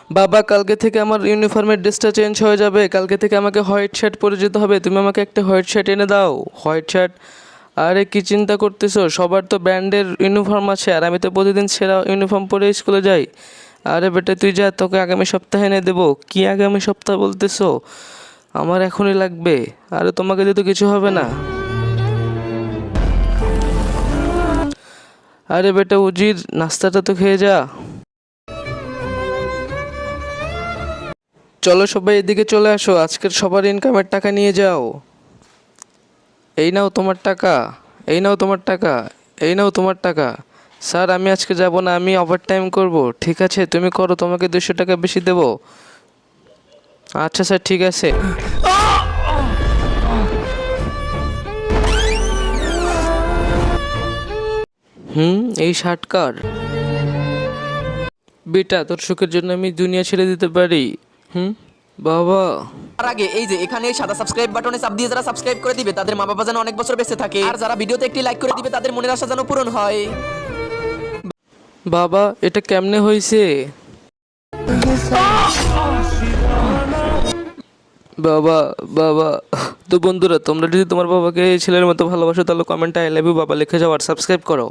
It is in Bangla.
বাবা, কালকে থেকে আমার ইউনিফর্মের ড্রেসটা চেঞ্জ হয়ে যাবে। কালকে থেকে আমাকে হোয়াইট শার্ট পরে যেতে হবে। তুমি আমাকে একটা হোয়াইট শার্ট এনে দাও। White shirt? আরে কি চিন্তা করতেছো? সবার তো ব্র্যান্ডের ইউনিফর্ম আছে, আর আমি তো প্রতিদিন সেরা ইউনিফর্ম পরে স্কুলে যাই। আরে বেটা তুই যা, তোকে আগামী সপ্তাহে এনে দেবো। কি আগামী সপ্তাহ বলতেছো? আমার এখনই লাগবে। আরে তোমাকে দিয়ে তো কিছু হবে না। আরে বেটা উজির, নাস্তাটা তো খেয়ে যা। চলো সবাই এদিকে চলে আসো, আজকের সবার ইনকামের টাকা নিয়ে যাও। এই নাও তোমার টাকা, এই নাও তোমার টাকা, এই নাও তোমার টাকা। স্যার আমি আজকে যাব না, আমি ওভারটাইম করব। ঠিক আছে তুমি করো, তোমাকে 200 টাকা বেশি দেবো। আচ্ছা স্যার ঠিক আছে। এই শার্ট কার? বেটা তোর সুখের জন্য আমি দুনিয়া ছেড়ে দিতে পারি। হুম। বাবা। তার আগে এই যে এখানে এই সাদা সাবস্ক্রাইব বাটনে চাপ দিয়ে যারা সাবস্ক্রাইব করে দিবে তাদের মা বাবা যেন অনেক বছর বেঁচে থাকে, আর যারা ভিডিওতে একটি লাইক করে দিবে তাদের মনের আশা যেন পূরণ হয়। বাবা এটা কেমনে হয়েছে? বাবা, বাবা। তো বন্ধুরা, তোমরা যদি তোমার বাবাকে এই ছেলের মতো ভালোবাসো তাহলে কমেন্টে আই লাভ ইউ বাবা লিখে যাও আর সাবস্ক্রাইব করো।